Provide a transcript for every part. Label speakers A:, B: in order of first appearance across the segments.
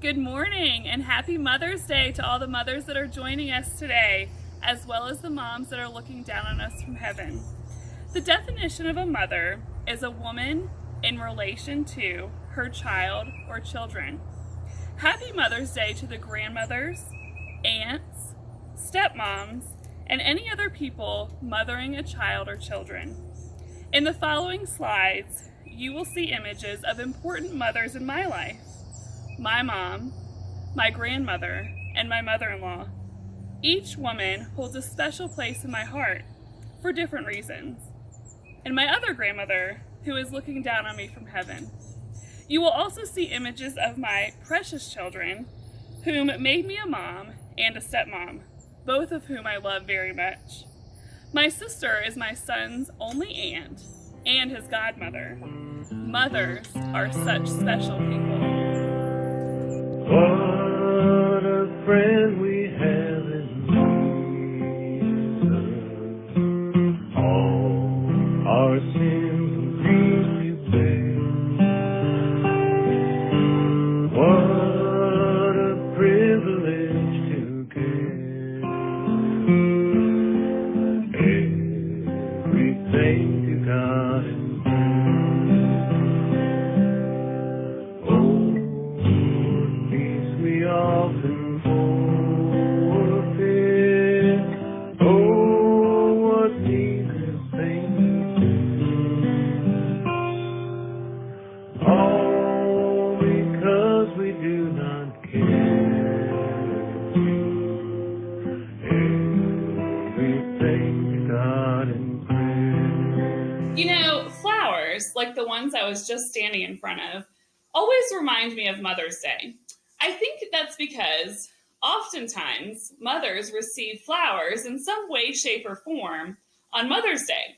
A: Good morning and happy Mother's Day to all the mothers that are joining us today, as well as the moms that are looking down on us from heaven. The definition of a mother is a woman in relation to her child or children. Happy Mother's Day to the grandmothers, aunts, stepmoms, and any other people mothering a child or children. In the following slides, you will see images of important mothers in my life. My mom, my grandmother, and my mother-in-law. Each woman holds a special place in my heart for different reasons. And my other grandmother, who is looking down on me from heaven. You will also see images of my precious children, whom made me a mom and a stepmom, both of whom I love very much. My sister is my son's only aunt and his godmother. Mothers are such special people.
B: What a friend we have in Jesus. All our sins and griefs you bear. What a privilege to carry everything to God in often forfeit. Oh, what needless things, all because we do not care. Everything to God in prayer.
A: You know, flowers, like the ones I was just standing in front of, always remind me of Mother's Day. I think that's because oftentimes mothers receive flowers in some way, shape, or form on Mother's Day.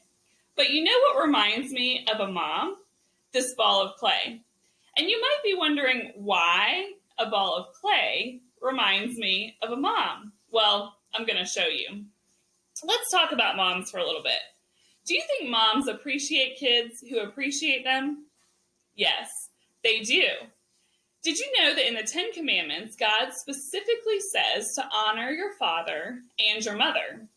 A: But you know what reminds me of a mom? This ball of clay. And you might be wondering why a ball of clay reminds me of a mom. Well, I'm going to show you. Let's talk about moms for a little bit. Do you think moms appreciate kids who appreciate them? Yes, they do. Did you know that in the Ten Commandments, God specifically says to honor your father and your mother?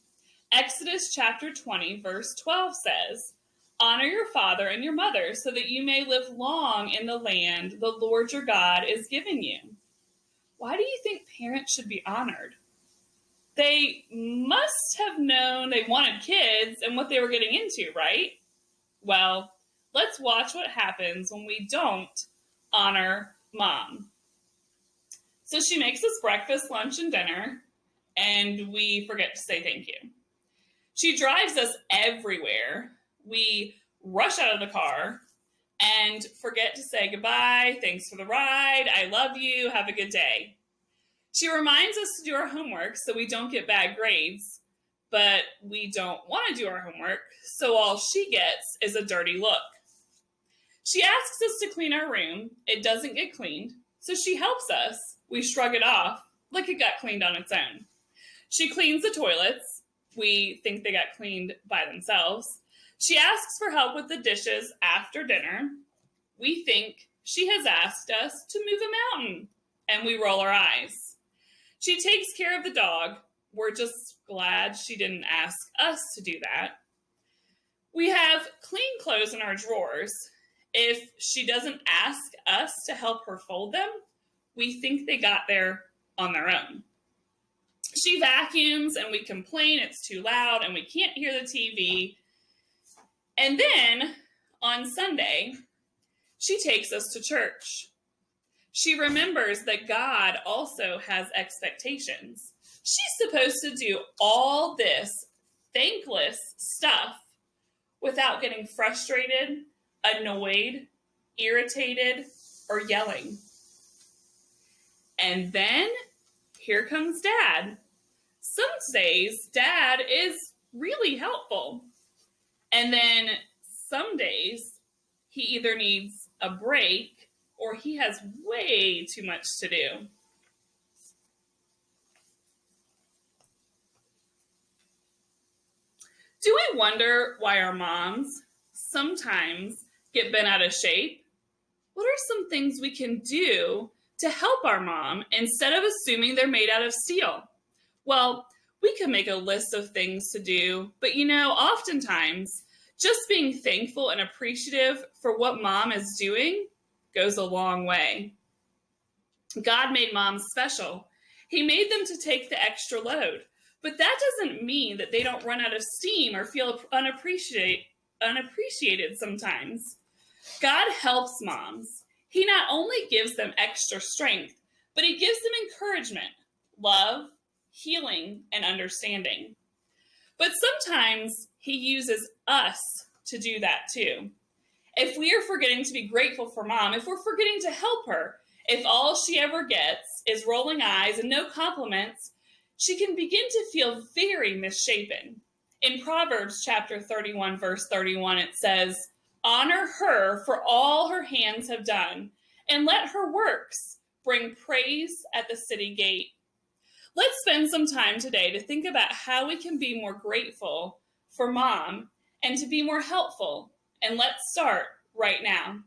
A: Exodus chapter 20, verse 12 says, honor your father and your mother so that you may live long in the land the Lord your God is giving you. Why do you think parents should be honored? They must have known they wanted kids and what they were getting into, right? Well, let's watch what happens when we don't honor Mom. So she makes us breakfast, lunch, and dinner, and we forget to say thank you. She drives us everywhere. We rush out of the car and forget to say goodbye, thanks for the ride, I love you, have a good day. She reminds us to do our homework so we don't get bad grades, but we don't want to do our homework, so all she gets is a dirty look. She asks us to clean our room. It doesn't get cleaned, so she helps us. We shrug it off like it got cleaned on its own. She cleans the toilets. We think they got cleaned by themselves. She asks for help with the dishes after dinner. We think she has asked us to move a mountain, and we roll our eyes. She takes care of the dog. We're just glad she didn't ask us to do that. We have clean clothes in our drawers. If she doesn't ask us to help her fold them, we think they got there on their own. She vacuums and we complain it's too loud and we can't hear the TV. And then on Sunday, she takes us to church. She remembers that God also has expectations. She's supposed to do all this thankless stuff without getting frustrated, annoyed, irritated, or yelling. And then here comes Dad. Some days Dad is really helpful. And then some days he either needs a break or he has way too much to do. Do we wonder why our moms sometimes get bent out of shape? What are some things we can do to help our mom instead of assuming they're made out of steel? Well, we can make a list of things to do, but oftentimes just being thankful and appreciative for what mom is doing goes a long way. God made moms special. He made them to take the extra load, but that doesn't mean that they don't run out of steam or feel unappreciated sometimes. God helps moms. He not only gives them extra strength, but he gives them encouragement, love, healing, and understanding. But sometimes he uses us to do that too. If we are forgetting to be grateful for mom, if we're forgetting to help her, if all she ever gets is rolling eyes and no compliments, she can begin to feel very misshapen. In Proverbs chapter 31, verse 31, it says, "Honor her for all her hands have done, and let her works bring praise at the city gate." Let's spend some time today to think about how we can be more grateful for mom and to be more helpful. And let's start right now.